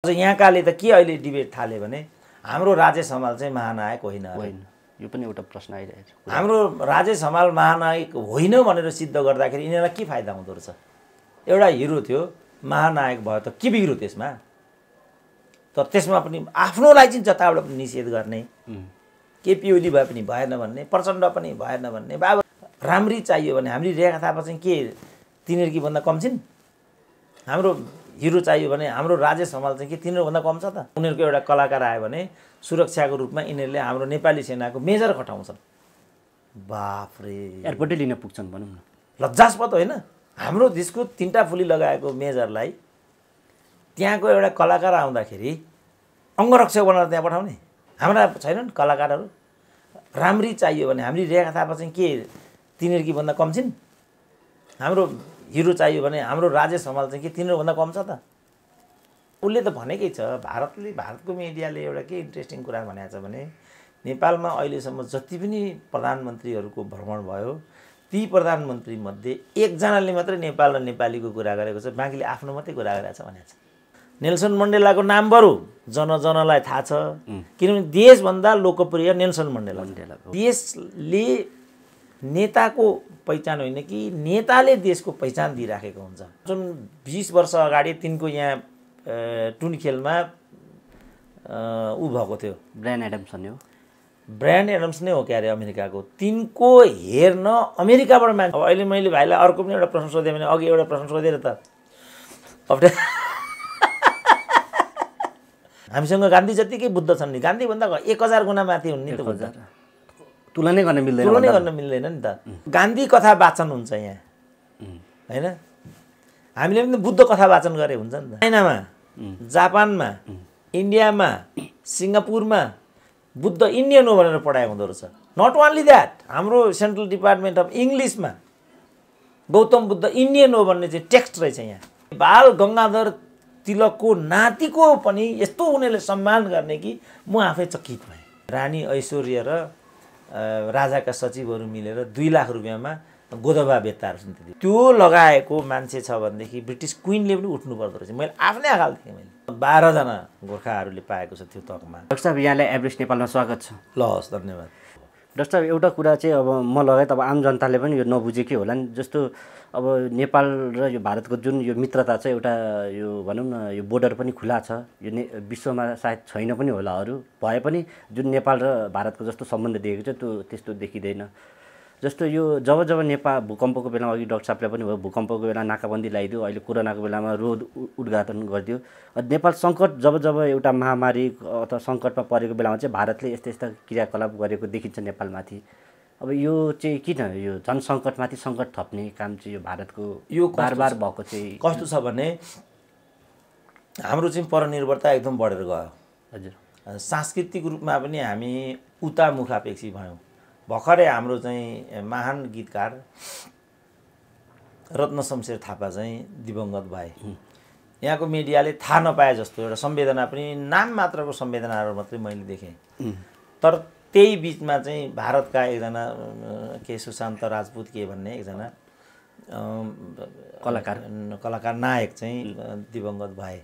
यहाँकाले त के अहिले डिबेट थाले भने हाम्रो राज्य समाल चाहिँ महानायक होइन यो पनि एउटा प्रश्न आइरहेको छ। हाम्रो राज्य समाल महानायक होइन भनेर सिद्ध गर्दाखेरि यिनीहरूलाई के फाइदा हुँदो रहेछ? एउटा हिरो थियो, महानायक भयो त के बिग्रो त्यसमा? तर त्यसमा पनि आफ्नोलाई चाहिँ जताबाट पनि निषेध गर्ने, केपी ओली भए पनि भएन भन्ने, प्रचण्ड पनि भएन भन्ने, बाबु राम्री चाहियो भने हाम्रो रेखा थापा चाहिँ के तिनीहरूकी भन्दा कम छिन्? हाम्रो हिरो चाहियो भने हाम्रो राज्य समाल चाहिँ के तिनीहरूभन्दा कम छ त? उनीहरूको एउटा कलाकार आयो भने सुरक्षाको रूपमा यिनीहरूले हाम्रो नेपाली सेनाको मेजर खटाउँछन्। बाफरे, एयरपोर्टै लिन पुग्छन् भनौँ न। लज्जास्पद होइन? हाम्रो देशको 3टा फुली लगाएको मेजरलाई त्यहाँको एउटा कलाकार आउँदाखेरि अङ्गरक्षक बनाएर त्यहाँ पठाउने? हाम्रा छैनन् कलाकारहरू? राम्री चाहियो भने हाम्रो रेखा थापा चाहिँ के तिनीहरूकी भन्दा कम छिन्? हाम्रो हिरो चाहियो भने हाम्रो राज्य समाल चाहिँ के तिनीहरूभन्दा कम छ त? उसले त भनेकै छ, भारतको मिडियाले एउटा के इन्ट्रेस्टिङ कुरा भनेको छ भने नेपालमा अहिलेसम्म जति पनि प्रधानमन्त्रीहरूको भ्रमण भयो ती प्रधानमन्त्रीमध्ये एकजनाले मात्रै नेपाल र नेपालीको कुरा गरेको छ, बाँकीले आफ्नो मात्रै कुरा गरेको छ भनेको छ। नेल्सन मण्डेलाको नाम बरु जनलाई थाहा छ, किनभने देशभन्दा लोकप्रिय नेल्सन मण्डेला। देशले नेताको पहिचान होइन कि नेताले देशको पहिचान दिइराखेको हुन्छ। जुन 20 वर्ष अगाडि तिनको यहाँ टुनखेलमा ऊ भएको थियो, ब्रायन एडम्सन हो। ब्रायन एडम्स नै हो क्या अरे अमेरिकाको। तिनको हेर्न अमेरिकाबाट मान्छे। अब अहिले मैले भाइलाई अर्को पनि एउटा प्रश्न सोधेँ भने अघि एउटा प्रश्न सोधेर त हामीसँग गान्धी जतिकै बुद्ध छन् नि, गान्धीभन्दा 1000 गुणा माथि हुन् नि त बुद्ध। तुलनै गर्न मिल्दैन नि त। गान्धी कथा वाचन हुन्छ यहाँ होइन? हामीले पनि बुद्ध कथा वाचन गरे हुन्छ नि त। चाइनामा, जापानमा, इन्डियामा, सिङ्गापुरमा बुद्ध इन्डियन हो भनेर पढाइ हुँदो रहेछ। नट ओन्ली द्याट, हाम्रो सेन्ट्रल डिपार्टमेन्ट अफ इङ्ग्लिसमा गौतम बुद्ध इन्डियन हो भन्ने चाहिँ टेक्स्ट रहेछ यहाँ। बाल गङ्गाधर तिलकको नातिको पनि यस्तो उनीहरूले सम्मान गर्ने कि म आफै चकित भएँ। रानी ऐश्वर्या र राजाका सचिवहरू मिलेर 2 लाख रुपियाँमा गोदबा बेच्ताहरू छन्। त्यो लगाएको मान्छे छ भनेदेखि ब्रिटिस क्विनले पनि उठ्नु पर्दो रहेछ। मैले आफ्नै आँखाले देखेँ। मैले 12 जना गोर्खाहरूले पाएको छ त्यो तकमा। डाक्टर साहब, यहाँलाई एभरेस्ट नेपालमा स्वागत छ। ल हस्, धन्यवाद। डाक्टर साहब, एउटा कुरा चाहिँ अब म लगायत अब आम जनताले पनि यो नबुझेकै होला नि। जस्तो अब नेपाल र यो भारतको जुन यो मित्रता छ, एउटा यो भनौँ न यो बोर्डर पनि खुला छ, यो विश्वमा सायद छैन पनि होला अरू भए पनि जुन नेपाल र भारतको जस्तो सम्बन्ध दिएको छ त्यो त्यस्तो देखिँदैन। जस्तो यो जब नेपाल भूकम्पको बेलामा अघि डाक्टर साहबले पनि भयो, भूकम्पको बेला नाकाबन्दी लगाइदियो, अहिले कोरोनाको बेलामा रोड उद्घाटन गरिदियो। नेपाल सङ्कट जब एउटा महामारी अथवा सङ्कटमा परेको बेलामा चाहिँ भारतले यस्ता क्रियाकलाप गरेको देखिन्छ नेपालमाथि। अब यो चाहिँ किन यो जनसङ्कटमाथि सङ्कट थप्ने काम चाहिँ यो भारतको यो बार भएको चाहिँ कस्तो छ भने हाम्रो चाहिँ परनिर्भरता एकदम बढेर गयो। हजुर, सांस्कृतिक रूपमा पनि हामी उता मुखापेक्षी भयौँ। भर्खरै हाम्रो चाहिँ महान गीतकार रत्न शमशेर थापा चाहिँ दिवंगत भए। यहाँको मिडियाले थाहा नपाए जस्तो एउटा संवेदना पनि नाम मात्रको संवेदनाहरू मात्रै मैले देखेँ। तर त्यही बिचमा चाहिँ भारतका एकजना के सुशान्त राजपूत के भन्ने एकजना कलाकार नायक चाहिँ दिवंगत भए।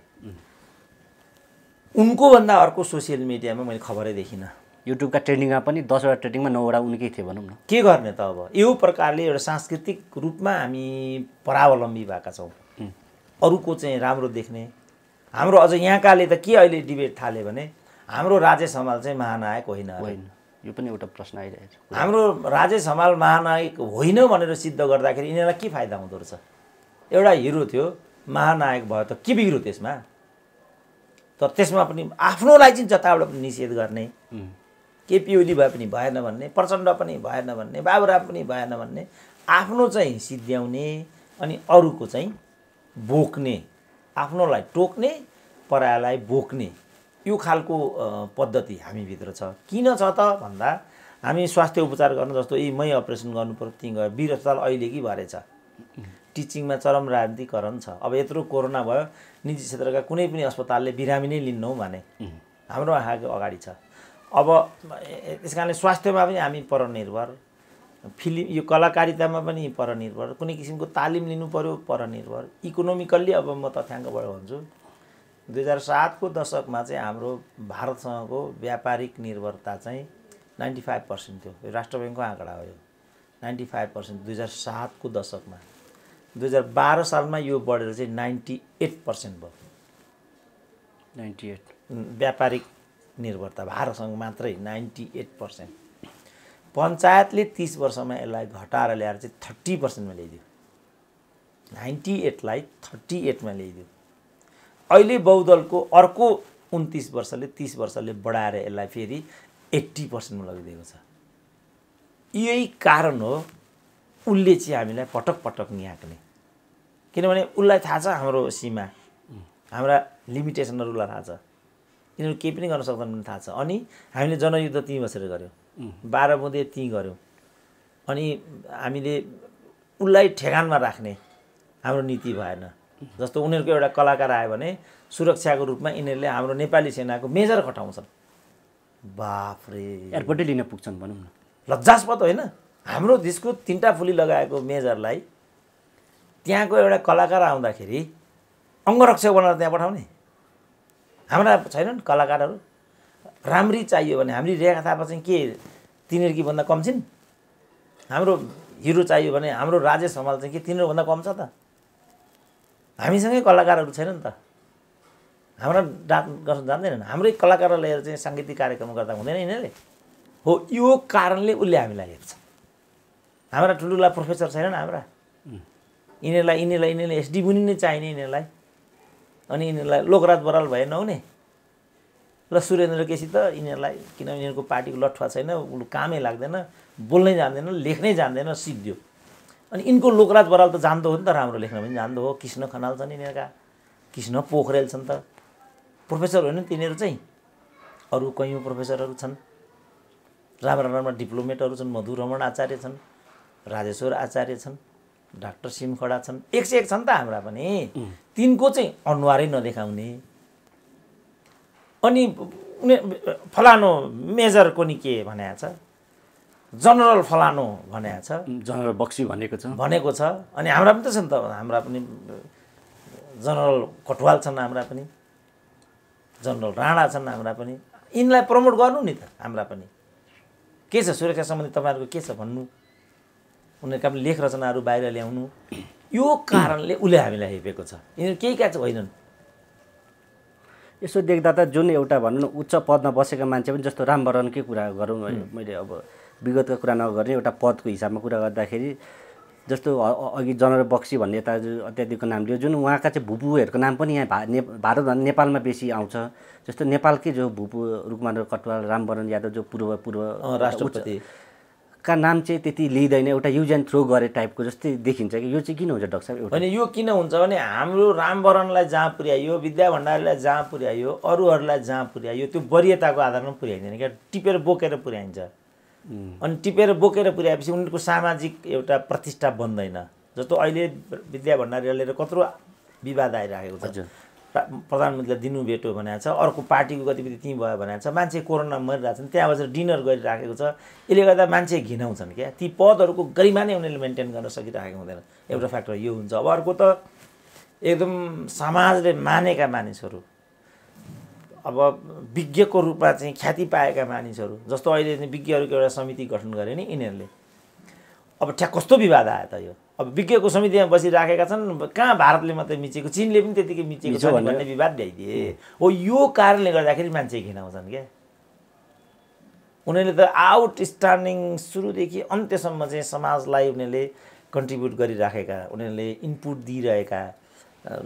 उनको भन्दा अर्को सोसियल मिडियामा मैले खबरै देखिनँ। युट्युबका ट्रेन्डिङमा पनि 10 वटा ट्रेन्डिङमा 9 वटा उनकै थिए भनौँ न। के गर्ने त? अब यो प्रकारले एउटा सांस्कृतिक रूपमा हामी परावलम्बी भएका छौँ। अरूको चाहिँ राम्रो देख्ने। हाम्रो अझ यहाँकाले त के अहिले डिबेट थाले भने हाम्रो राज्य समाल चाहिँ महानायक होइन। यो पनि एउटा प्रश्न आइरहेको छ। हाम्रो राज्य समाल महानायक होइन भनेर सिद्ध गर्दाखेरि यिनीहरूलाई के फाइदा हुँदो रहेछ? एउटा हिरो थियो, महानायक भयो त के बिग्रो त्यसमा? तर त्यसमा पनि आफ्नोलाई चाहिँ जताबाट पनि निषेध गर्ने, केपी ओली भए पनि भएन भन्ने, प्रचण्ड पनि भएन भन्ने, बाबुराम पनि भएन भन्ने, आफ्नो चाहिँ सिद्ध्याउने अनि अरूको चाहिँ बोक्ने, आफ्नोलाई टोक्ने परायालाई बोक्ने, यो खालको पद्धति हामीभित्र छ। किन छ त भन्दा हामी स्वास्थ्य उपचार गर्न जस्तो मै अपरेसन गर्नु पर्यो त्यहीँ गयो। वीर अस्पताल अहिले कि भरेछ। टिचिङमा चरम राजनीतिकरण छ। अब यत्रो कोरोना भयो, निजी क्षेत्रका कुनै पनि अस्पतालले बिरामी नै लिन्नौ भने हाम्रो आँखाको अगाडि छ। अब त्यस कारणले स्वास्थ्यमा पनि हामी परनिर्भर, फिल्म यो कलाकारितामा पनि परनिर्भर, कुनै किसिमको तालिम लिनु पर्यो परनिर्भर, इकोनोमिकल्ली अब म तथ्याङ्कबाट भन्छु 2007 को दशकमा चाहिँ हाम्रो भारतसँगको व्यापारिक निर्भरता चाहिँ 95% थियो। यो राष्ट्र बैङ्कको आँकडा हो यो। 95% 2007 को दशकमा। 2012 सालमा यो बढेर चाहिँ 98% भयो। 98 व्यापारिक निर्भरता भारतसँग मात्रै 98%। पञ्चायतले 30 वर्षमा यसलाई घटाएर ल्याएर चाहिँ 30% मा ल्याइदियो। 98 लाई 38 मा ल्याइदियो। अहिले बहुदलको अर्को 29 वर्षले 30 वर्षले बढाएर यसलाई फेरि 80% मा लगिदिएको छ। यही कारण हो उसले चाहिँ हामीलाई पटक पटक निहाक्ने। किनभने उसलाई थाहा छ हाम्रो सीमा, हाम्रा लिमिटेसनहरू उसलाई थाहा छ। यिनीहरू केही पनि गर्न सक्दैन भन्ने थाहा छ। अनि हामीले जनयुद्ध त्यहीँ बसेर गऱ्यौँ, 12 बुँदे त्यहीँ गऱ्यौँ। अनि हामीले उसलाई ठेगानमा राख्ने हाम्रो नीति भएन। जस्तो उनीहरूको एउटा कलाकार आयो भने सुरक्षाको रूपमा यिनीहरूले हाम्रो नेपाली सेनाको मेजर खटाउँछन्। बाफरे, एयरपोर्टै लिन पुग्छन् भनौँ न। लज्जास्पद होइन? हाम्रो देशको 3टा फुली लगाएको मेजरलाई त्यहाँको एउटा कलाकार आउँदाखेरि अङ्गरक्षक बनाएर त्यहाँ पठाउने? हाम्रा छैनन् कलाकारहरू? राम्री चाहियो भने हाम्रो रेखा थापा चाहिँ के तिनीहरूकी भन्दा कम छिन्? हाम्रो हिरो चाहियो भने हाम्रो राजेश हमाल चाहिँ के तिनीहरूभन्दा कम छ त? हामीसँगै कलाकारहरू छैनन् त? हाम्रा डान्स गर्न जान्दैनन्? हाम्रै कलाकारलाई लिएर चाहिँ साङ्गीतिक कार्यक्रम गर्दा हुँदैन यिनीहरूले? हो, यो कारणले उसले हामीलाई हेर्छ। हाम्रा ठुल्ठुला प्रोफेसर छैनन् हाम्रा? यिनीहरूलाई एसडी बुनि नै चाहिने यिनीहरूलाई। अनि यिनीहरूलाई लोकराज बराल भए नहुने? ल सुरेन्द्र केसी त यिनीहरूलाई, किनभने यिनीहरूको पार्टीको लठुवा छैन, कामै लाग्दैन, बोल्नै जान्दैन, लेख्नै जान्दैन, सिद्धियो। अनि यिनको लोकराज बराल त जान्दो हो नि त, राम्रो लेख्न पनि जान्दो हो। कृष्ण खनाल छन् यिनीहरूका, कृष्ण पोखरेल छन् त, प्रोफेसर होइन तिनीहरू चाहिँ। अरू कैयौँ प्रोफेसरहरू छन्, राम्रा राम्रा डिप्लोमेटहरू छन्। मधु रमण आचार्य छन्, राजेश्वर आचार्य छन्, डाक्टर सिम खडा छन्, 101 छन् त हाम्रा पनि। तिनको चाहिँ अनुहारै नदेखाउने। अनि फलानो मेजरको नि के भनेको छ, जनरल फलानो भनेको छ, जनरल बक्सी भनेको छ। अनि हाम्रा पनि त छन् त, हाम्रा पनि जनरल कटवाल छन्, हाम्रा पनि जनरल राणा छन्, हाम्रा पनि। यिनलाई प्रमोट गर्नु नि त हाम्रा पनि। के छ सुरक्षा सम्बन्धी तपाईँहरूको के छ भन्नु, उनीहरूका पनि लेख रचनाहरू बाहिर ल्याउनु। यो कारणले उसले हामीलाई हेपेको छ। यिनीहरू केही क्या होइनन्। यसो देख्दा त जुन एउटा भनौँ न उच्च पदमा बसेका मान्छे पनि, जस्तो रामवरणकै कुरा गरौँ, मैले अब विगतका कुरा नगर्ने, एउटा पदको हिसाबमा कुरा गर्दाखेरि जस्तो अघि जनरल बक्सी भन्ने यता अत्याधिकको नाम लियो, जुन उहाँका चाहिँ भूपुहरूको नाम पनि यहाँ भारतभन्दा नेपालमा बेसी आउँछ। जस्तो नेपालकै जो भूपू रुकमान कटवाल, रामवरण यादव जो पूर्व राष्ट्रपति का नाम चाहिँ त्यति लिँदैन, एउटा युज एन्ड थ्रो गरे टाइपको जस्तै देखिन्छ कि। यो चाहिँ किन हुन्छ डाक्टर साहब? अनि यो किन हुन्छ भने हाम्रो रामवरणलाई जहाँ पुर्यायो, विद्या भण्डारीलाई जहाँ पुर्यायो, अरूहरूलाई जहाँ पुर्यायो, त्यो वरियताको आधारमा पुर्याइँदैन क्या, टिपेर बोकेर पुर्याइन्छ। अनि टिपेर बोकेर पुर्याएपछि उनीहरूको सामाजिक एउटा प्रतिष्ठा बन्दैन। जस्तो अहिले विद्या भण्डारीलाई लिएर कत्रो विवाद आइरहेको छ। प्रधानमन्त्रीलाई दिनु भेटो भनेको छ, अर्को पार्टीको गतिविधि त्यहीँ भयो भनेको छ, मान्छे कोरोना मरिरहेछन्, त्यहाँ बसेर डिनर गरिराखेको छ। यसले गर्दा मान्छे घिनाउँछन् क्या, ती पदहरूको गरिमा नै उनीहरूले मेन्टेन गर्न सकिरहेको हुँदैन। एउटा फ्याक्टर यो हुन्छ। अब अर्को त एकदम समाजले मानेका मानिसहरू, अब विज्ञको रूपमा चाहिँ ख्याति पाएका मानिसहरू, जस्तो अहिले विज्ञहरूको एउटा समिति गठन गरे नि यिनीहरूले। अब ठ्याक कस्तो विवाद आयो त यो? अब विज्ञको समितिमा बसिराखेका छन्, कहाँ भारतले मात्रै मिचेको, चिनले पनि त्यतिकै मिचेको छ भन्ने विवाद ल्याइदिए हो। यो कारणले गर्दाखेरि मान्छे घिनाउँछन् क्या। उनीहरूले त आउटस्ट्यान्डिङ सुरुदेखि अन्त्यसम्म चाहिँ समाजलाई उनीहरूले कन्ट्रिब्युट गरिराखेका, उनीहरूले इनपुट दिइरहेका,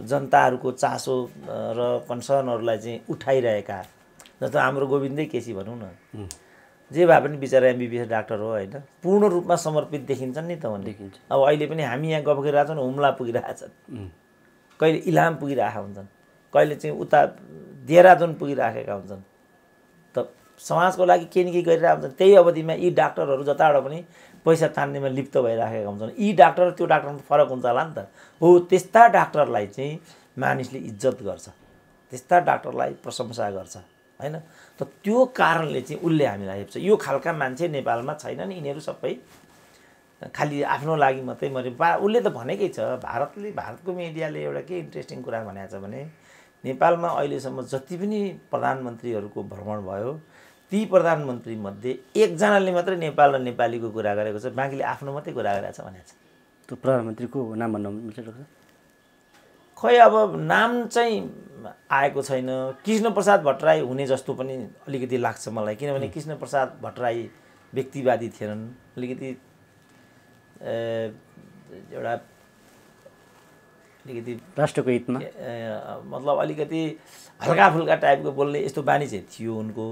जनताहरूको चासो र कन्सर्नहरूलाई चाहिँ उठाइरहेका। जस्तो हाम्रो गोविन्दै केसी भनौँ न, जे भए पनि बिचरा एमबिबिएस डाक्टर हो होइन, पूर्ण रूपमा समर्पित देखिन्छन् नि त उनले। अब अहिले पनि हामी यहाँ गफ गरिरहेका छौँ, हुम्ला पुगिरहेछन्, कहिले इलाम पुगिरहेका हुन्छन्, कहिले चाहिँ उता देहरादुन पुगिराखेका हुन्छन्। त समाजको लागि केही न केही गरिरहेका हुन्छन्। त्यही अवधिमा यी डाक्टरहरू जताबाट पनि पैसा तान्नेमा लिप्त भइराखेका हुन्छन्। यी डाक्टर त्यो डाक्टरमा फरक हुन्छ होला नि त। हो, त्यस्ता डाक्टरलाई चाहिँ मानिसले इज्जत गर्छ, त्यस्ता डाक्टरलाई प्रशंसा गर्छ होइन। त त्यो कारणले चाहिँ उसले हामीलाई हेप्छ। यो खालका मान्छे नेपालमा छैनन्। यिनीहरू सबै खालि आफ्नो लागि मात्रै उसले त भनेकै छ। भारतको मिडियाले एउटा के इन्ट्रेस्टिङ कुरा भनेको छ भने नेपालमा अहिलेसम्म जति पनि प्रधानमन्त्रीहरूको भ्रमण भयो ती प्रधानमन्त्रीमध्ये एकजनाले मात्रै नेपाल र नेपालीको कुरा गरेको छ, बाँकीले आफ्नो मात्रै कुरा गरेको छ भनेको छ। त्यो प्रधानमन्त्रीको नाम भन्न मिल्छ? खै अब नाम चाहिँ आएको छैन। कृष्णप्रसाद भट्टराई हुने जस्तो पनि अलिकति लाग्छ मलाई, किनभने कृष्णप्रसाद भट्टराई व्यक्तिवादी थिएनन्, अलिकति एउटा अलिकति राष्ट्रको हितमा मतलब अलिकति हल्काफुल्का टाइपको बोल्ने यस्तो बानी चाहिँ थियो उनको।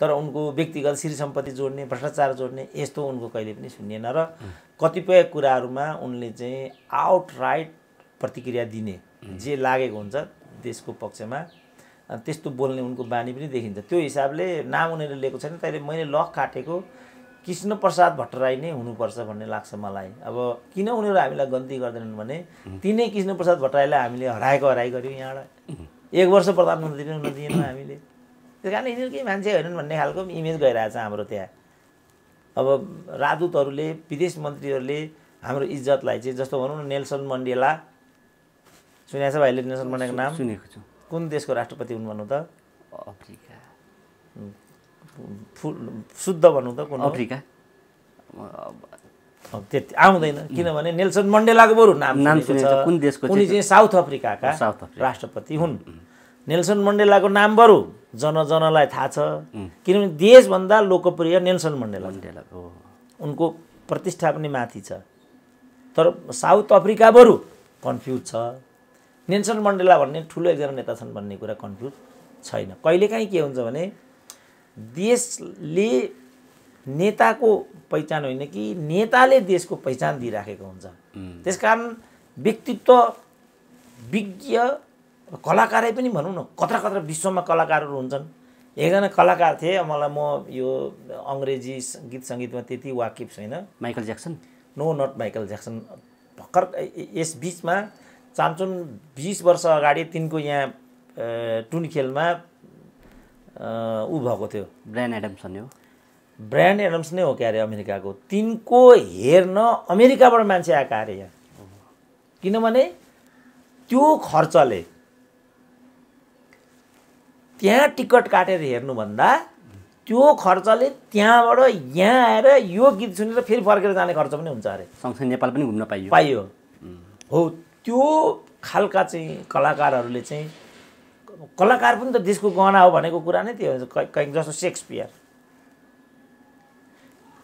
तर उनको व्यक्तिगत श्री सम्पत्ति जोड्ने, भ्रष्टाचार जोड्ने यस्तो उनको कहिले पनि सुनिएन र कतिपय कुराहरूमा उनले चाहिँ आउटराइट प्रतिक्रिया दिने, जे लागेको हुन्छ देशको पक्षमा त्यस्तो बोल्ने उनको बानी पनि देखिन्छ। त्यो हिसाबले नाम उनीहरूले लिएको छैन। तैले मैले लक काटेको कृष्णप्रसाद भट्टराई नै हुनुपर्छ भन्ने लाग्छ मलाई। अब किन उनीहरू हामीलाई गन्ती गर्दैनन् भने तिनै कृष्णप्रसाद भट्टराईलाई हामीले हराइ गऱ्यौँ यहाँबाट। 1 वर्ष प्रधानमन्त्री पनि हुन दिएनौँ हामीले। त्यस कारण यिनीहरू केही मान्छे होइनन् भन्ने खालको इमेज गइरहेछ हाम्रो त्यहाँ। अब राजदूतहरूले, विदेश मन्त्रीहरूले हाम्रो इज्जतलाई चाहिँ जस्तो भनौँ न नेल्सन मण्डेला, सुनेको छ भाइले नेल्सन मण्डेलाको नाम? सुनेको छु। कुन देशको राष्ट्रपति हुन् भन्नु त? अफ्रिका। शुद्ध भन्नु त कुन? अफ्रिका। त्यति आउँदैन, किनभने नेल्सन मण्डेलाको बरु नाम सुनेको छ। कुन देशको? उनी चाहिँ साउथ अफ्रिकाका राष्ट्रपति हुन्। नेल्सन मण्डेलाको नाम बरु जनलाई थाहा छ, किनभने देशभन्दा लोकप्रिय नेल्सन मण्डेला हो। उनको प्रतिष्ठा पनि माथि छ। तर साउथ अफ्रिका बरु कन्फ्युज छ। नेल्सन मण्डेला भन्ने ठुलो एकजना नेता छन् भन्ने कुरा कन्फ्युज छैन। कहिलेकाहीँ के हुन्छ भने देशले नेताको पहिचान होइन कि नेताले देशको पहिचान दिइराखेको हुन्छ। त्यसकारण व्यक्तित्व, विज्ञ, कलाकारै पनि भनौँ न, कत्रा कत्रा विश्वमा कलाकारहरू हुन्छन्। एकजना कलाकार थिए, मलाई म यो अङ्ग्रेजी गीत सङ्गीतमा त्यति वाकिफ छैन। Michael Jackson? No, not Michael Jackson. भर्खर यस बिचमा चान्चुन 20 वर्ष अगाडि तिनको यहाँ टुनी खेलमा ऊ भएको थियो। ब्रायन एडम्सन हो। ब्रायन एडम्स नै हो क्या अरे अमेरिकाको। तिनको हेर्न अमेरिकाबाट मान्छे आएका अरे यहाँ, किनभने त्यो खर्चले त्यहाँ टिकट काटेर हेर्नुभन्दा त्यो खर्चले त्यहाँबाट यहाँ आएर यो गीत सुनेर फेरि फर्केर जाने खर्च पनि हुन्छ अरे। सँगसँगै नेपाल पनि घुम्न पाइयो हो। त्यो खालका चाहिँ कलाकारहरूले चाहिँ, कलाकार पनि त देशको गहना हो भनेको कुरा नै त्यो कहीँ जस्तो सेक्सपियर।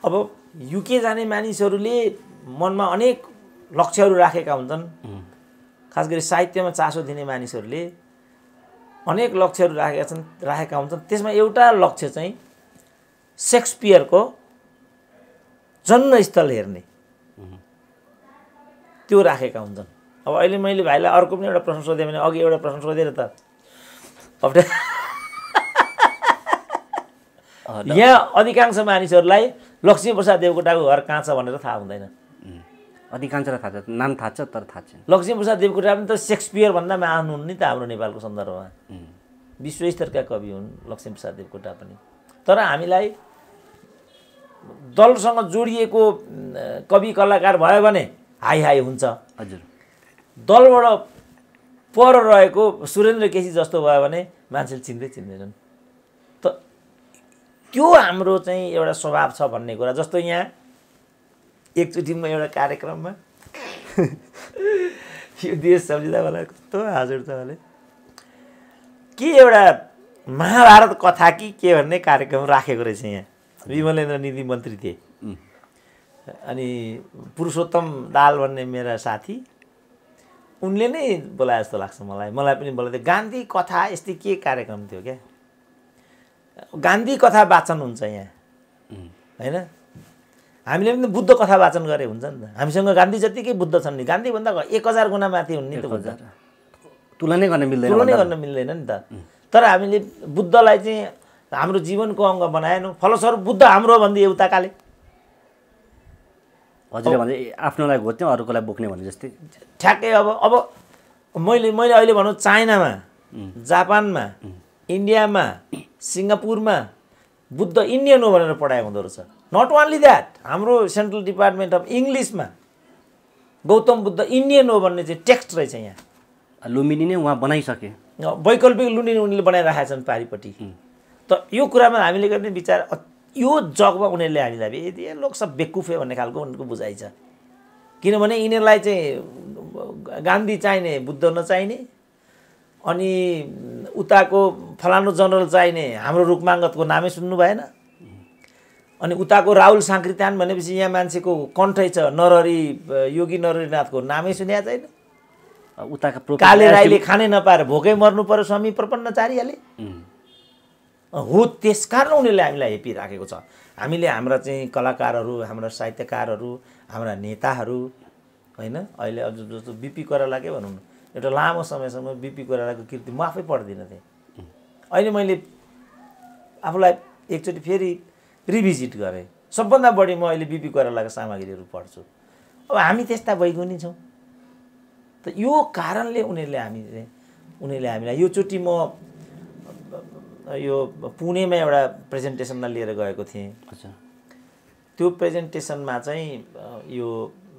अब युके जाने मानिसहरूले मनमा अनेक लक्ष्यहरू राखेका हुन्छन्। खास गरी साहित्यमा चासो दिने मानिसहरूले अनेक लक्ष्यहरू राखेका हुन्छन्। त्यसमा एउटा लक्ष्य चाहिँ सेक्सपियरको जन्मस्थल हेर्ने, त्यो राखेका हुन्छन्। अब अहिले मैले भाइलाई अर्को पनि एउटा प्रश्न सोधेँ भने अघि एउटा प्रश्न सोधेर त यहाँ अधिकांश मानिसहरूलाई लक्ष्मीप्रसाद देवकोटाको घर कहाँ छ भनेर थाहा हुँदैन। अधिकांशलाई थाहा छ, नाम थाहा छ तर थाहा छैन। लक्ष्मीप्रसाद देवकोटा पनि त सेक्सपियर भन्दा महान हुन् नि त हाम्रो नेपालको सन्दर्भमा। विश्वस्तरका कवि हुन् लक्ष्मीप्रसाद देवकोटा पनि। तर हामीलाई दलसँग जोडिएको कवि कलाकार भयो भने हाई हुन्छ। हजुर। दलबाट पर रहेको सुरेन्द्र केसी जस्तो भयो भने मान्छेले चिन्दैनन्। त त्यो हाम्रो चाहिँ एउटा स्वभाव छ भन्ने कुरा। जस्तो यहाँ एकचोटि म एउटा कार्यक्रममा यो देश सम्झिँदा मलाई कस्तो हजुर तपाईँले के एउटा महाभारत कथा कि के भन्ने कार्यक्रम राखेको रहेछ यहाँ। विमलेन्द्र निधि मन्त्री थिए, अनि पुरुषोत्तम दाल भन्ने मेरा साथी, उनले नै बोलाए जस्तो लाग्छ मलाई पनि बोलाएको थियो। गान्धी कथा यस्तै के कार्यक्रम थियो क्या, गान्धी कथा वाचन हुन्छ यहाँ होइन। हामीले पनि बुद्ध कथा वाचन गरे हुन्छ नि त। हामीसँग गान्धी जतिकै बुद्ध छन् नि, गान्धीभन्दा 1000 गुणा माथि हुन् नि त बुद्ध। तुलनै गर्न मिल्दैन नि त। तर हामीले बुद्धलाई चाहिँ हाम्रो जीवनको अङ्ग बनाएनौँ। फलस्वरूप बुद्ध हाम्रो भन्दै उताकाले हजुरले भन्दै आफ्नोलाई घोच्ने अरूकोलाई बोक्ने भने जस्तै ठ्याक्कै। अब मैले अहिले भनौँ चाइनामा, जापानमा, इन्डियामा, सिङ्गापुरमा बुद्ध इन्डियन हो भनेर पढाएको हुँदो रहेछ। नट ओन्ली द्याट, हाम्रो सेन्ट्रल डिपार्टमेन्ट अफ इङ्ग्लिसमा गौतम बुद्ध इन्डियन हो भन्ने चाहिँ टेक्स्ट रहेछ यहाँ। लुम्बिनी नै उहाँ बनाइसके। वैकल्पिक लुनी उनीहरूले बनाइराखेका छन् पारिपट्टि। त यो कुरामा हामीले गर्ने विचार यो जगमा उनीहरूले हामीलाई यदि लोक सब बेकुफे भन्ने खालको उनको बुझाइ छ। किनभने यिनीहरूलाई चाहिँ गान्धी चाहिने बुद्ध नचाहिने, अनि उताको फलानु जनरल चाहिने हाम्रो रुकमाङ्गतको नामै सुन्नु भएन, अनि उताको राहुल साङ्कृत्यान भनेपछि यहाँ मान्छेको कण्ठै छ नरहरी योगी नरहरीनाथको नामै सुनेको छैन। उताका काले राईले खानै नपाएर भोकै मर्नु पर्यो स्वामी प्रपन्नचार्यले हो। त्यस कारण उनीहरूले हामीलाई हेपिराखेको छ। हामीले हाम्रा चाहिँ कलाकारहरू, हाम्रा साहित्यकारहरू, हाम्रा नेताहरू होइन, अहिले अझ जस्तो बिपी कोइराला के भनौँ न, एउटा लामो समयसम्म बिपी कोइरालाको कृति म आफै पढ्दिनँ थिएँ। अहिले मैले आफूलाई एकचोटि फेरि रिभिजिट गरेँ। सबभन्दा बढी म अहिले बिपी कोइरालाका सामग्रीहरू पढ्छु। अब हामी त्यस्ता वैगुणी छौँ। त यो कारणले उनीहरूले हामीलाई योचोटि म यो पुणेमा एउटा प्रेजेन्टेसनमा लिएर गएको थिएँ। त्यो प्रेजेन्टेसनमा चाहिँ यो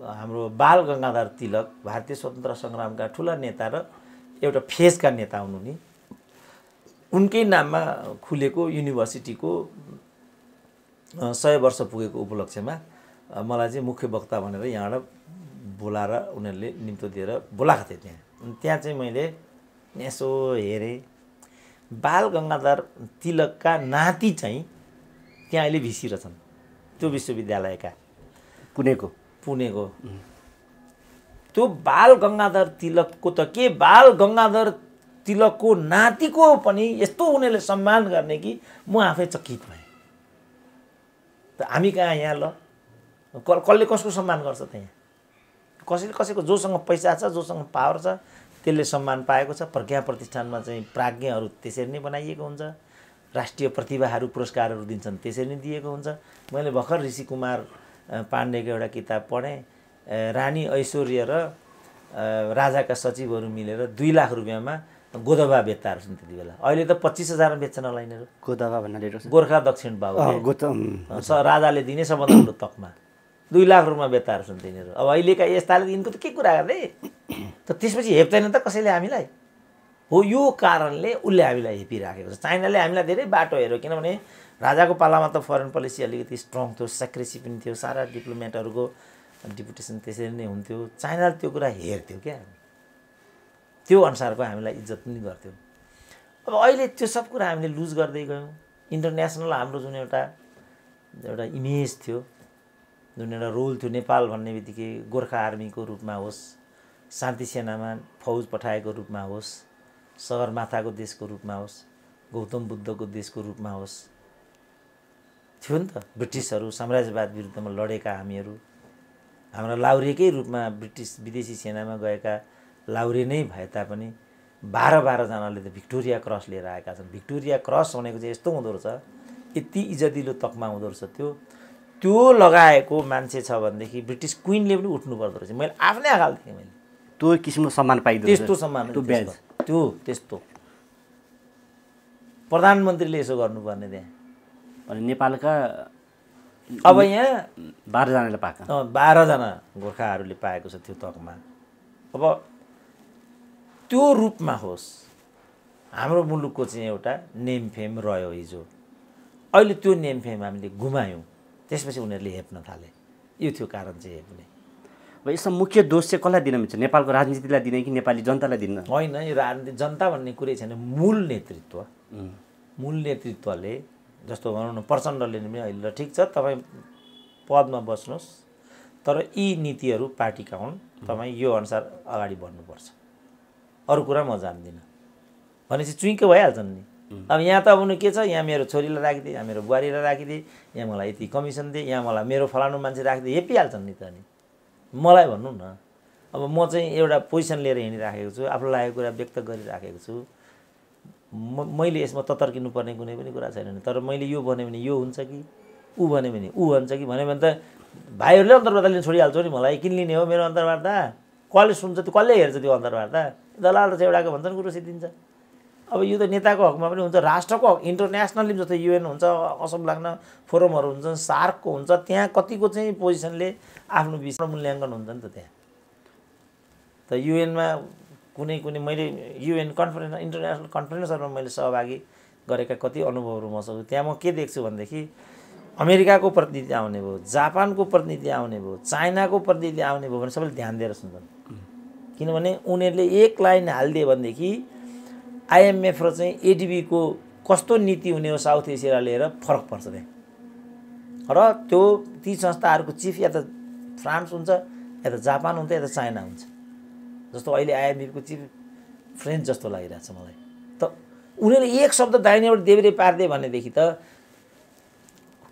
हाम्रो बाल गङ्गाधर तिलक भारतीय स्वतन्त्र सङ्ग्रामका ठुला नेता र एउटा फेजका नेता हुनु नि, उनकै नाममा खुलेको युनिभर्सिटीको 100 वर्ष पुगेको उपलक्ष्यमा मलाई चाहिँ मुख्य वक्ता भनेर यहाँबाट बोलाएर उनीहरूले निम्तो दिएर बोलाएको थिएँ त्यहाँ। त्यहाँ चाहिँ मैले यसो हेरेँ, बाल गङ्गाधर तिलकका नाति चाहिँ त्यहाँ अहिले भिसी रहेछन् त्यो विश्वविद्यालयका, पुणेको। त्यो बाल गङ्गाधर तिलकको त के, बाल गङ्गाधर तिलकको नातिको पनि यस्तो उनीहरूले सम्मान गर्ने कि म आफै चकित भएँ। त हामी कहाँ यहाँ ल कसले कसको सम्मान गर्छ त? यहाँ कसैले कसैको जोसँग पैसा छ, जोसँग पावर छ त्यसले सम्मान पाएको छ। प्रज्ञा प्रतिष्ठानमा चाहिँ प्राज्ञहरू त्यसरी नै बनाइएको हुन्छ, राष्ट्रिय प्रतिभाहरू पुरस्कारहरू दिन्छन् त्यसरी नै दिएको हुन्छ। मैले भर्खर ऋषि कुमार पाण्डेको एउटा किताब पढेँ, रानी ऐश्वर्य र राजाका सचिवहरू मिलेर 2 लाख रुपियाँमा गोदवा बेच्ताहरू छन् त्यति बेला। अहिले त 25,000 बेच्छन् होला यिनीहरू। गोदवा भन्नाले गोर्खा दक्षिण बाबु राजाले दिने सबभन्दा ठुलो तकमा 2 लाख रुपियाँमा बेच्ताहरू छन् तिनीहरू। अब अहिलेका यस्ताले यिनको त के कुरा गर्ने त? त्यसपछि हेप्दैन त कसैले हामीलाई? हो, यो कारणले उसले हामीलाई हेपिराखेको छ। चाइनाले हामीलाई धेरै बाटो हेऱ्यो, किनभने राजाको पालामा त फरेन पोलिसी अलिकति स्ट्रङ थियो, सेक्रेसी पनि थियो, सारा डिप्लोमेटहरूको डिपुटेसन त्यसरी नै हुन्थ्यो। चाइनाले त्यो कुरा हेर्थ्यो क्या, त्यो अनुसारको हामीलाई इज्जत पनि गर्थ्यो। अब अहिले त्यो सब कुरा हामीले लुज गर्दै गयौँ। इन्टरनेसनल हाम्रो जुन एउटा इमेज थियो, जुन एउटा रोल थियो, नेपाल भन्ने बित्तिकै गोर्खा आर्मीको रूपमा होस्, शान्ति सेनामा फौज पठाएको रूपमा होस्, सगरमाथाको देशको रूपमा होस्, गौतम बुद्धको देशको रूपमा होस्, थियो नि त। ब्रिटिसहरू साम्राज्यवाद विरुद्धमा लडेका हामीहरू, हाम्रा लाउरेकै रूपमा ब्रिटिस विदेशी सेनामा गएका लाउरे नै भए तापनि 12 जनाले त भिक्टोरिया क्रस लिएर आएका छन्। भिक्टोरिया क्रस भनेको चाहिँ यस्तो हुँदो रहेछ, यति इज्जतिलो तकमा हुँदो रहेछ। त्यो लगाएको मान्छे छ भनेदेखि ब्रिटिस क्विनले पनि उठ्नु पर्दो रहेछ। मैले आफ्नै आँखाले देखेँ। मैले त्यो किसिमको सम्मान पाइदियो, त्यस्तो सम्मान, त्यो त्यस्तो प्रधानमन्त्रीले यसो गर्नुपर्ने त्यहाँ। अनि नेपालका अब यहाँ 12 जनाले पाएका, 12 जना गोर्खाहरूले पाएको छ त्यो तकमा। अब त्यो रूपमा होस्, हाम्रो मुलुकको चाहिँ एउटा नेम फेम रह्यो हिजो। अहिले त्यो नेम फेम हामीले गुमायौँ, त्यसपछि उनीहरूले हेप्न थाले। यो थियो कारण चाहिँ हेप्ने। अब यसमा मुख्य दोष चाहिँ कसलाई दिन मिल्छ? नेपालको राजनीतिलाई दिने कि नेपाली जनतालाई दिन? होइन, यो राजनीति जनता भन्ने कुरै छैन। मूल नेतृत्वले, जस्तो भनौँ न प्रचण्डले पनि अहिले ठिक छ तपाईँ पदमा बस्नुहोस्, तर यी नीतिहरू पार्टीका हुन्, तपाईँ यो अनुसार अगाडि बढ्नुपर्छ, अरू कुरा म जान्दिनँ भनेपछि चुइँको भइहाल्छन् नि। अब यहाँ त अब के छ, यहाँ मेरो छोरीलाई राखिदिए, यहाँ मेरो बुहारीलाई राखिदिए, यहाँ मलाई यति कमिसन दिए, यहाँ मलाई मेरो फलानु मान्छे राखिदिए, हेपिहाल्छन् नि त। अनि मलाई भन्नु न, अब म चाहिँ एउटा पोजिसन लिएर हिँडिराखेको छु, आफूलाई लागेको कुरा व्यक्त गरिराखेको छु। मैले यसमा ततर्किनु पर्ने कुनै पनि कुरा छैन। तर मैले यो भन्यो भने यो हुन्छ कि, ऊ भन्यो भने ऊ हुन्छ कि भन्यो भने त भाइहरूले अन्तर्वार्ता लिन छोडिहाल्छौ नि। मलाई किन लिने हो मेरो अन्तर्वार्ता? कसले सुन्छ त्यो, कसले हेर्छ त्यो अन्तर्वार्ता? दलाल र एउटाको भन्छन् कुरो सिद्धिन्छ। अब यो त नेताको हकमा पनि हुन्छ, राष्ट्रको हक, इन्टरनेसनली जस्तो UN हुन्छ, असम लाग्न फोरमहरू हुन्छन्, सार्कको हुन्छ, त्यहाँ कतिको चाहिँ पोजिसनले आफ्नो विषय मूल्याङ्कन हुन्छ नि त। त्यहाँ त UN मा कुनै कुनै मैले UN कन्फरेन्स इन्टरनेसनल कन्फरेन्सहरूमा मैले सहभागी गरेका कति अनुभवहरू मसँग त्यहाँ म के देख्छु भनेदेखि अमेरिकाको प्रतिनिधि आउने भयो, जापानको प्रतिनिधि आउने भयो, चाइनाको प्रतिनिधि आउने भयो भने सबैले ध्यान दिएर सुन्छन्। किनभने उनीहरूले एक लाइन हालिदियो भनेदेखि IMF र चाहिँ ADB को कस्तो नीति हुने हो साउथ एसियालाई लिएर फरक पर्छ त्यहाँ। र त्यो ती संस्थाहरूको चिफ या त फ्रान्स हुन्छ या त जापान हुन्छ या त चाइना हुन्छ। जस्तो अहिले IMF को चिफ फ्रेन्च जस्तो लागिरहेछ मलाई। त उनीहरूले एक शब्द दाहिनेबाट देब्रे पारिदिए भनेदेखि त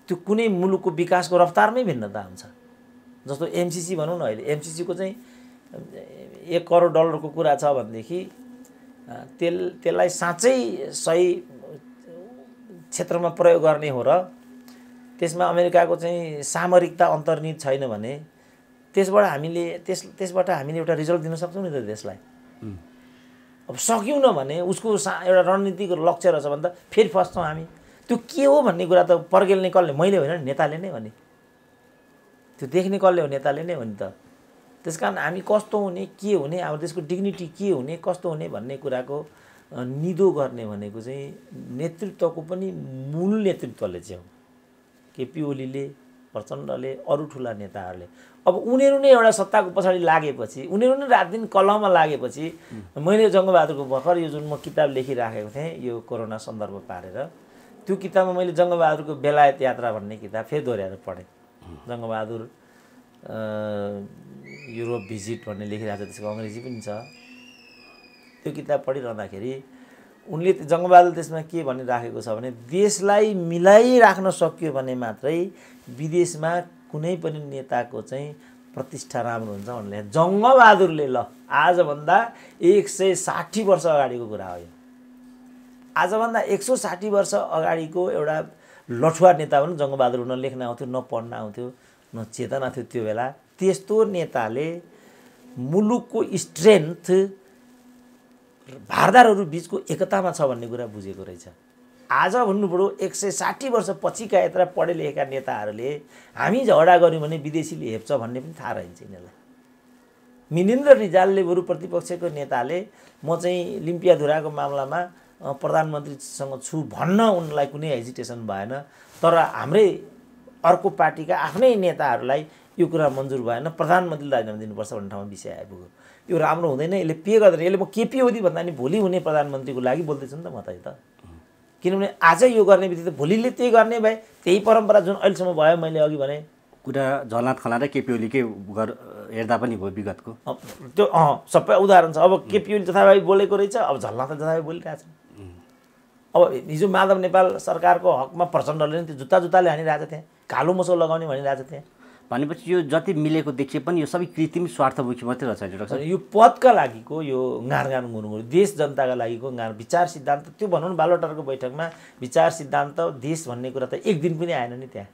त्यो कुनै मुलुकको विकासको रफ्तारमै भिन्नता हुन्छ। जस्तो MCC भनौँ न, अहिले MCC को चाहिँ $1 करोड को कुरा छ भनेदेखि त्यसलाई साँच्चै सही क्षेत्रमा प्रयोग गर्ने हो र त्यसमा अमेरिकाको चाहिँ सामरिकता अन्तर्निहित छैन भने त्यसबाट हामीले एउटा रिजल्ट दिन सक्छौँ नि त देशलाई। अब सक्यौँ न भने उसको एउटा रणनीतिक लक्ष्य रहेछ भने त फेरि फस्छौँ हामी। त्यो के हो भन्ने कुरा त पर्गेल्ने कसले? मैले होइन, नेताले नै हो नि। त्यो देख्ने कसले हो? नेताले नै हो नि त। त्यसकारण हामी कस्तो हुने, के हुने, अब त्यसको डिग्निटी के हुने, कस्तो हुने भन्ने कुराको निदो गर्ने भनेको चाहिँ नेतृत्वको पनि मूल नेतृत्वले चाहिँ हो। केपी ओलीले, प्रचण्डले, अरू ठुला नेताहरूले। अब उनीहरू नै एउटा सत्ताको पछाडि लागेपछि, उनीहरू नै रात दिन कलहमा लागेपछि मैले जङ्गबहादुरको भर्खर यो जुन म किताब लेखिराखेको थिएँ यो कोरोना सन्दर्भ पारेर, त्यो किताबमा मैले जङ्गबहादुरको बेलायत यात्रा भन्ने किताब फेरि दोहोऱ्याएर पढेँ। जङ्गबहादुर युरोप भिजिट भन्ने लेखिरहेको छ, त्यसको अङ्ग्रेजी पनि छ। त्यो किताब पढिरहँदाखेरि उनले जङ्गबहादुर त्यसमा के भनिराखेको छ भने देशलाई मिलाइराख्न सकियो भने मात्रै विदेशमा कुनै पनि नेताको चाहिँ प्रतिष्ठा राम्रो हुन्छ भन्ने जङ्गबहादुरले ल आजभन्दा 160 वर्ष अगाडिको कुरा हो। यो आजभन्दा 160 वर्ष अगाडिको एउटा लठुवा नेता पनि जङ्गबहादुर न लेख्न आउँथ्यो, न पढ्न आउँथ्यो, न चेतना थियो त्यो बेला। त्यस्तो नेताले मुलुकको स्ट्रेन्थ भारदारहरू बिचको एकतामा छ भन्ने कुरा बुझेको रहेछ। आज भन्नुपऱ्यो 160 वर्ष पछिका यत्र पढे लेखेका नेताहरूले हामी झगडा गऱ्यौँ भने विदेशीले हेप्छ भन्ने पनि थाहा रहन्छ यिनीहरूलाई। मिनेन्द्र रिजालले बरु प्रतिपक्षको नेताले म चाहिँ लिम्पियाधुराको मामलामा प्रधानमन्त्रीसँग छु भन्न उनलाई कुनै हेजिटेसन भएन। तर हाम्रै अर्को पार्टीका आफ्नै नेताहरूलाई यो कुरा मन्जुर भएन, प्रधानमन्त्रीले राजीनामा दिनुपर्छ भन्ने ठाउँमा विषय आइपुग्यो। यो राम्रो हुँदैन, यसले पे गर्दैन। यसले म केपी ओली भन्दा नि भोलि हुने प्रधानमन्त्रीको लागि बोल्दैछु नि त म त। किनभने आजै यो गर्ने बित्तिकै भोलिले त्यही गर्ने भए त्यही परम्परा जुन अहिलेसम्म भयो। मैले अघि भने कुरा झलनाथ खनाल र केपी ओलीकै हेर्दा पनि भयो विगतको त्यो सबै उदाहरण छ। अब केपी ओली जथाभावी बोलेको रहेछ, अब झलनाथ जथाभावी बोलिरहेछ। अब हिजो माधव नेपाल सरकारको हकमा प्रचण्डले नि त्यो जुत्ताले हानिरहेको छ, त्यहाँ कालो मोसो लगाउने भनिरहेको छ। त्यहाँ भनेपछि यो जति मिलेको देखिए पनि यो सबै कृत्रिम स्वार्थमुखी मात्रै रहेछ। यो पदका लागिको यो गाँड गुरुङ, देश जनताका लागिको गाँड विचार सिद्धान्त त्यो भनौँ न। बालोटारको बैठकमा विचार सिद्धान्त देश भन्ने कुरा त एक दिन पनि आएन नि। त्यहाँ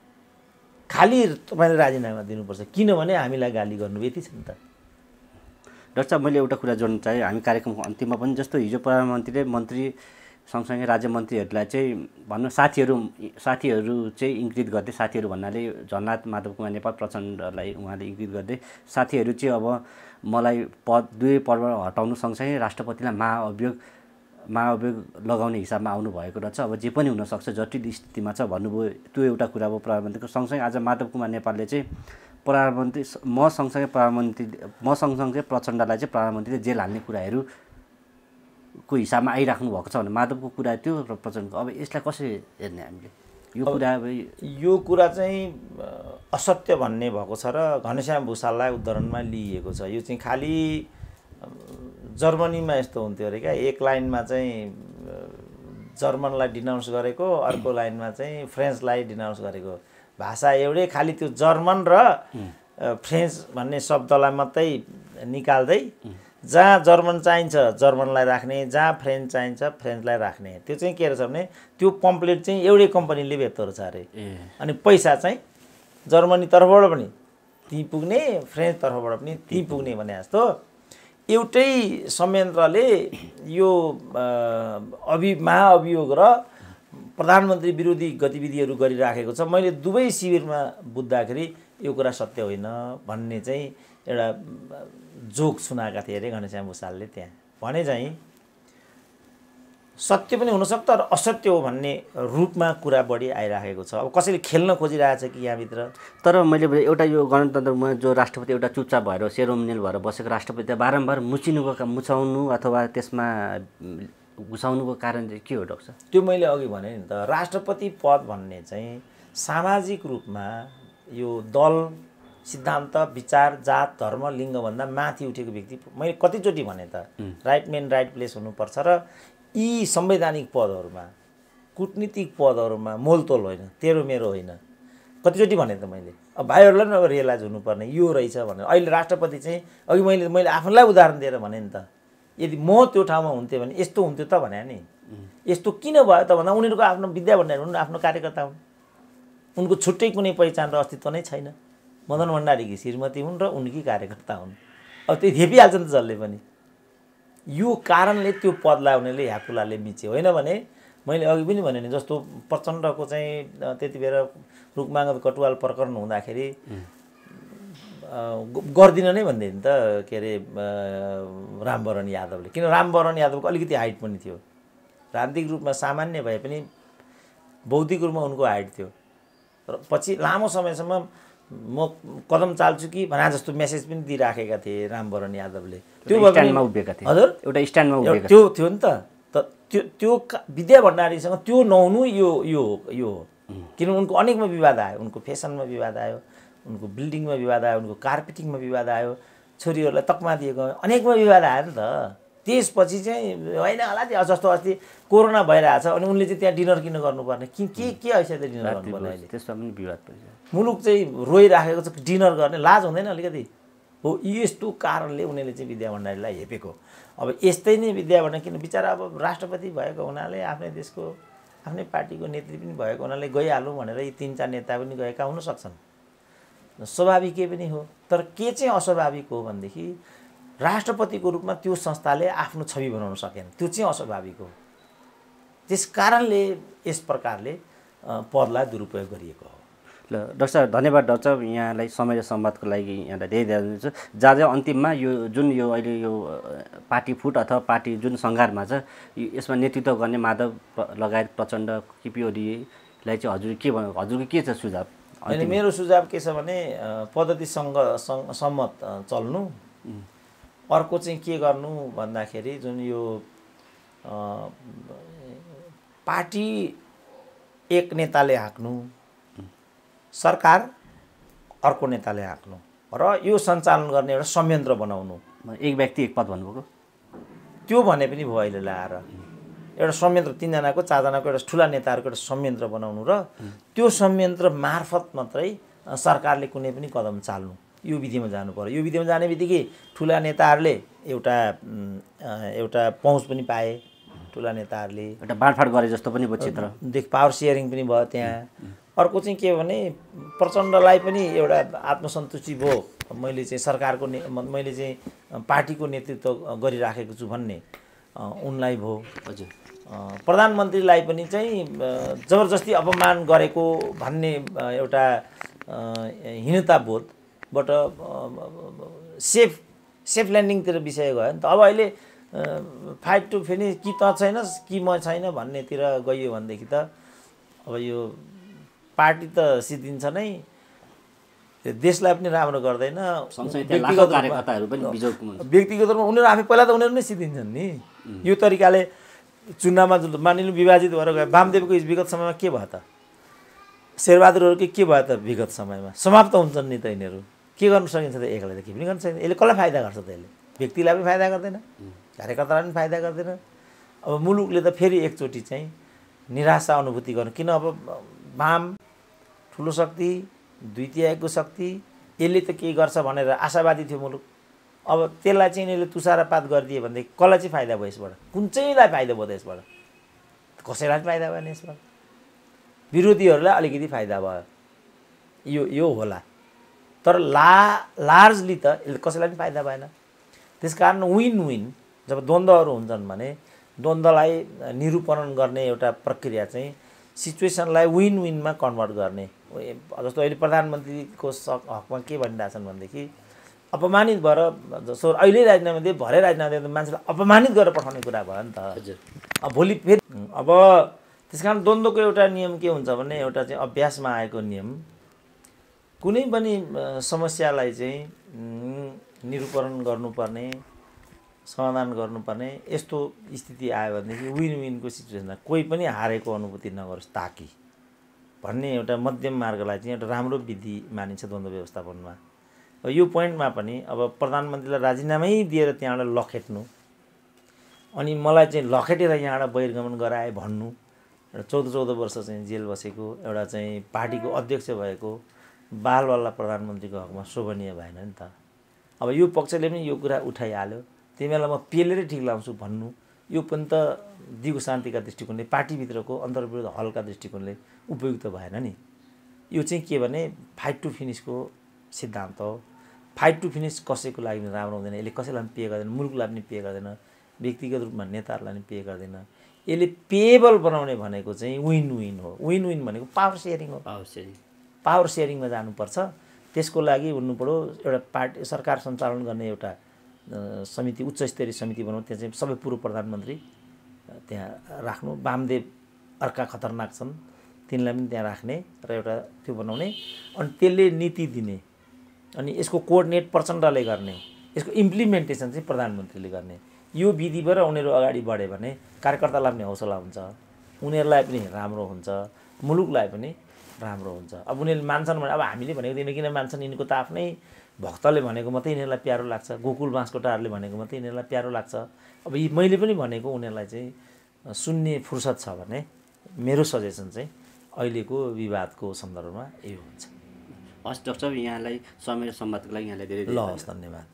खालि तपाईँले राजीनामा दिनुपर्छ किनभने हामीलाई गाली गर्नु यति छ नि त। डाक्टर साहब, मैले एउटा कुरा जोड्न चाहेँ। हामी कार्यक्रमको अन्तिममा पनि जस्तो हिजो प्रधानमन्त्रीले मन्त्री सँगसँगै राज्य मन्त्रीहरूलाई चाहिँ भनौँ साथीहरू चाहिँ इङ्गित गर्दै, साथीहरू भन्नाले झलनाथ, माधव कुमार नेपाल, प्रचण्डलाई उहाँले इङ्गित गर्दै साथीहरू चाहिँ अब मलाई दुवै पद हटाउनु सँगसँगै राष्ट्रपतिलाई महाअभियोग लगाउने हिसाबमा आउनुभएको रहेछ। अब जे पनि हुनसक्छ, जटिल स्थितिमा छ भन्नुभयो। त्यो एउटा कुरा भयो प्रधानमन्त्रीको। सँगसँगै आज माधव कुमार नेपालले चाहिँ म सँगसँगै प्रचण्डलाई चाहिँ प्रधानमन्त्रीले जेल हाल्ने कुराहरू को हिसाबमा आइराख्नु भएको छ भने माधवको कुरा त्यो र प्रचण्डको। अब यसलाई कसरी हेर्ने हामीले? यो कुरा चाहिँ असत्य भन्ने भएको छ र घनश्याम भुसाललाई उदाहरणमा लिइएको छ। यो चाहिँ खालि जर्मनीमा यस्तो हुन्थ्यो अरे क्या, एक लाइनमा चाहिँ जर्मनलाई डिनाउन्स गरेको, अर्को लाइनमा चाहिँ फ्रेन्चलाई डिनाउन्स गरेको। भाषा एउटै, खालि त्यो जर्मन र फ्रेन्च भन्ने शब्दलाई मात्रै निकाल्दै जहाँ जर्मन चाहिन्छ जर्मनलाई राख्ने, जहाँ फ्रेन्च चाहिन्छ फ्रेन्चलाई राख्ने। त्यो चाहिँ के रहेछ भने त्यो पम्पलेट चाहिँ एउटै कम्पनीले बेच्दो रहेछ अरे। अनि पैसा चाहिँ जर्मनी तर्फबाट पनि त्यहीँ पुग्ने, फ्रेन्च तर्फबाट पनि त्यहीँ पुग्ने भने जस्तो एउटै संयन्त्रले यो महाअभियोग र प्रधानमन्त्री विरोधी गतिविधिहरू गरिराखेको छ। मैले दुवै शिविरमा बुझ्दाखेरि यो कुरा सत्य होइन भन्ने चाहिँ एउटा जोक सुनाएका थिए अरे घनश्याम भुसालले त्यहाँ भने चाहिँ सत्य पनि हुनसक्छ र असत्य हो भन्ने रूपमा कुरा बढी आइराखेको छ। अब कसैले खेल्न खोजिरहेछ कि यहाँभित्र। तर मैले एउटा यो गणतन्त्रमा जो राष्ट्रपति एउटा चुपचाप भएर सेरोमोनियल भएर बसेको राष्ट्रपति बारम्बार मुचाउनु अथवा त्यसमा घुसाउनुको कारण चाहिँ के हो डाक्टर साहब? त्यो मैले अघि भने नि त, राष्ट्रपति पद भन्ने चाहिँ सामाजिक रूपमा यो दल, सिद्धान्त, विचार, जात, धर्म, लिङ्गभन्दा माथि उठेको व्यक्ति, मैले कतिचोटि भने त राइट मेन राइट प्लेस हुनुपर्छ र यी संवैधानिक पदहरूमा, कूटनीतिक पदहरूमा मोलतोल होइन, तेरो मेरो होइन। कतिचोटि भने त मैले, अब भाइहरूलाई पनि अब रियलाइज हुनुपर्ने यो रहेछ भनेर। अहिले राष्ट्रपति चाहिँ अघि मैले आफूलाई उदाहरण दिएर भने नि त, यदि म त्यो ठाउँमा हुन्थेँ भने यस्तो हुन्थ्यो त भने नि। यस्तो किन भयो त भन्दा उनीहरूको आफ्नो विद्या भण्डारी हुन्, आफ्नो कार्यकर्ता हुन्, उनको छुट्टै कुनै पहिचान र अस्तित्व नै छैन। मदन भण्डारीकी श्रीमती हुन् र उनकी कार्यकर्ता हुन्। अब त्यो धेपिहाल्छ नि त जसले पनि। यो कारणले त्यो पदलाई उनीहरूले ह्याकुलाले मिच्यो। होइन भने मैले अघि पनि भने नि, जस्तो प्रचण्डको चाहिँ त्यति बेला रुखमाङ्ग कटुवाल प्रकरण हुँदाखेरि गर्दिन नै भन्दै नि त के अरे रामवरण यादवले। किन रामवरण यादवको अलिकति हाइट पनि थियो, राजनीतिक रूपमा सामान्य भए पनि बौद्धिक रूपमा उनको हाइट थियो। र पछि लामो समयसम्म म कदम चाल्छु कि भने जस्तो मेसेज पनि दिइराखेका थिए रामवरण यादवले। त्यो स्ट्यान्डमा उभिएका थिए। हजुर, एउटा स्ट्यान्डमा उभिएका त्यो थियो नि त। त्यो विद्या भण्डारीसँग त्यो नहुनु यो हो। किन उनको अनेकमा विवाद आयो, उनको फेसनमा विवाद आयो, उनको बिल्डिङमा विवाद आयो, उनको कार्पेटिङमा विवाद आयो, छोरीहरूलाई तकमा दिएको अनेकमा विवाद आयो नि त। त्यसपछि चाहिँ होइन होला जस्तो अस्ति कोरोना भइरहेछ अनि उनले चाहिँ त्यहाँ डिनर किन गर्नुपर्ने, के हैसियतले डिनर गर्नुपर्ने? अहिले त्यसमा पनि विवाद परिरहेछ। मुलुक चाहिँ रोइराखेको छ, डिनर गर्ने लाज हुँदैन अलिकति? हो, यस्तो कारणले उनीहरूले चाहिँ विद्या भण्डारीलाई हेपेको। अब यस्तै नै विद्या भण्डारी किन बिचरा अब राष्ट्रपति भएको हुनाले, आफ्नै देशको आफ्नै पार्टीको नेत्री पनि भएको हुनाले गइहालौँ भनेर यी 3-4 नेता पनि गएका हुन सक्छन्, स्वाभाविकै पनि हो। तर के चाहिँ अस्वाभाविक हो भनेदेखि राष्ट्रपतिको रूपमा त्यो संस्थाले आफ्नो छवि बनाउन सकेन, त्यो चाहिँ अस्वाभाविक हो। त्यस कारणले यस प्रकारले पदलाई दुरुपयोग गरिएको हो। ल डाक्टर साहब धन्यवाद। डाक्टर साहब यहाँलाई समय र संवादको लागि यहाँलाई धेरै धेरै दिन्छु। जहाँ अन्तिममा यो जुन यो अहिले यो पार्टी फुट अथवा पार्टी जुन सङ्घारमा छ यसमा नेतृत्व गर्ने माधव लगायत प्रचण्ड, केपी ओलीलाई चाहिँ हजुरको के छ सुझाव? अनि मेरो सुझाव के छ भने पद्धतिसँग सम्मत चल्नु। अर्को चाहिँ के गर्नु भन्दाखेरि जुन यो पार्टी एक नेताले हाँक्नु, सरकार अर्को नेताले हाँक्नु र यो सञ्चालन गर्ने एउटा संयन्त्र बनाउनु। एक व्यक्ति एक पद भन्नुभएको त्यो भने पनि भयो अहिले ल्याएर एउटा संयन्त्र, 3 जनाको 4 जनाको एउटा ठुला नेताहरूको एउटा संयन्त्र बनाउनु र त्यो संयन्त्र मार्फत मात्रै सरकारले कुनै पनि कदम चाल्नु। यो विधिमा जानु पर्यो। यो विधिमा जाने बित्तिकै ठुला नेताहरूले एउटा पहुँच पनि पाए, ठुला नेताहरूले एउटा बाँडफाँड गरे जस्तो पनि भयो चित्र देख, पावर सेयरिङ पनि भयो त्यहाँ। अर्को चाहिँ के भने प्रचण्डलाई पनि एउटा आत्मसन्तुष्टि भयो, मैले चाहिँ सरकारको मैले चाहिँ पार्टीको नेतृत्व गरिराखेको छु भन्ने उनलाई भयो। हजुर, प्रधानमन्त्रीलाई पनि चाहिँ जबरजस्ती अपमान गरेको भन्ने एउटा हीनता बोधबाट सेफ ल्यान्डिङतिर विषय गयो नि त। अब अहिले फाइट टु फिनिस, कि त छैनस् कि म छैन भन्नेतिर गइयो भनेदेखि त अब यो पार्टी त सिद्धिन्छ नै, देशलाई पनि राम्रो गर्दैन। व्यक्तिगत रूपमा उनीहरू आफै पहिला त उनीहरू नै सिद्धिन्छन् नि। यो तरिकाले चुनावमा मानिलिनु विभाजित भएर गयो। वामदेवको विगत समयमा के भयो त? शेरबहादुरहरूको के भयो त? विगत समयमा समाप्त हुन्छन् नि त यिनीहरू। के गर्नु सकिन्छ त? एकलाई त के पनि गर्न सकिन्छ। यसले कसलाई फाइदा गर्छ त? यसले व्यक्तिलाई पनि फाइदा गर्दैन, कार्यकर्तालाई पनि फाइदा गर्दैन। अब मुलुकले त फेरि एकचोटि चाहिँ निराशा अनुभूति गर्नु। किन अब वाम ठुलो शक्ति, द्वितीयको शक्ति, यसले त केही गर्छ भनेर आशावादी थियो मुलुक। अब त्यसलाई चाहिँ यिनीहरूले तुषारपात गरिदिए भनेदेखि कसलाई चाहिँ फाइदा भयो यसबाट? कुन चाहिँलाई फाइदा भयो त यसबाट? कसैलाई पनि फाइदा भएन यसबाट। विरोधीहरूलाई अलिकति फाइदा भयो, यो होला। तर लार्जली त यसले कसैलाई पनि फाइदा भएन। त्यसकारण विन विन जब द्वन्द्वहरू हुन्छन् भने द्वन्द्वलाई निरूपण गर्ने एउटा प्रक्रिया चाहिँ सिचुएसनलाई विन विनमा कन्भर्ट गर्ने। जस्तो अहिले प्रधानमन्त्रीको हकमा के भनिरहेछन् भनेदेखि अपमानित भएर जसो अहिले राजीनामा दिए भरे राजीनामा दिए मान्छेलाई अपमानित गरेर पठाउने कुरा भयो नि त हजुर अब भोलि फेरि अब त्यस कारण द्वन्द्वको एउटा नियम के हुन्छ भने एउटा चाहिँ अभ्यासमा आएको नियम कुनै पनि समस्यालाई चाहिँ निरूपण गर्नुपर्ने समाधान गर्नुपर्ने यस्तो स्थिति आयो भनेदेखि विन विनको सिचुएसनमा कोही पनि हारेको अनुभूति नगरोस् ताकि भन्ने एउटा मध्यम मार्गलाई चाहिँ एउटा राम्रो विधि मानिन्छ द्वन्द्व व्यवस्थापनमा। यो पोइन्टमा पनि अब प्रधानमन्त्रीलाई राजीनामै दिएर त्यहाँबाट लखेट्नु अनि मलाई चाहिँ लखेटेर यहाँबाट बहिर्गमन गराए भन्नु एउटा 14 वर्ष चाहिँ जेल बसेको एउटा चाहिँ पार्टीको अध्यक्ष भएको बालवाला प्रधानमन्त्रीको हकमा शोभनीय भएन नि त। अब यो पक्षले पनि यो कुरा उठाइहाल्यो तिमीलाई म पेलेरै ठिक लाउँछु भन्नु यो पनि त दिगो शान्तिका दृष्टिकोणले पार्टीभित्रको अन्तर्विरोध हलका दृष्टिकोणले उपयुक्त भएन नि। यो चाहिँ के भने फाइट टु फिनिसको सिद्धान्त हो। फाइट टु फिनिस कसैको लागि पनि राम्रो हुँदैन। यसले कसैलाई पनि पे गर्दैन, मुलुकलाई पनि पे गर्दैन, व्यक्तिगत रूपमा नेताहरूलाई पनि पे गर्दैन। यसले पेएबल बनाउने भनेको चाहिँ विन विन हो। विन विन भनेको पावर सेयरिङ हो। पावर सेयरिङमा जानुपर्छ। त्यसको लागि हुनुपर्यो एउटा पार्टी सरकार सञ्चालन गर्ने एउटा समिति उच्च स्तरीय समिति बनाउनु। त्यहाँ चाहिँ सबै पूर्व प्रधानमन्त्री त्यहाँ राख्नु। वामदेव अर्का खतरनाक छन् तिनलाई पनि त्यहाँ राख्ने र एउटा त्यो बनाउने अनि त्यसले नीति दिने अनि यसको कोअर्डिनेट प्रचण्डले गर्ने यसको इम्प्लिमेन्टेसन चाहिँ प्रधानमन्त्रीले गर्ने। यो विधिबाट उनीहरू अगाडि बढ्यो भने कार्यकर्तालाई पनि हौसला हुन्छ, उनीहरूलाई पनि राम्रो हुन्छ, मुलुकलाई पनि राम्रो हुन्छ। अब उनीहरूले मान्छन् भने अब हामीले भनेको दिन किन मान्छन् यिनको त आफ्नै भक्तले भनेको मात्रै यिनीहरूलाई प्यारो लाग्छ, गोकुल बाँसकोटाहरूले भनेको मात्रै यिनीहरूलाई प्यारो लाग्छ। अब यी मैले पनि भनेको उनीहरूलाई चाहिँ सुन्ने फुर्सद छ भने मेरो सजेसन चाहिँ अहिलेको विवादको सन्दर्भमा यो हुन्छ। हस् डाक्टर साहब, यहाँलाई समय र संवादको लागि यहाँलाई धेरै ल हस्, धन्यवाद।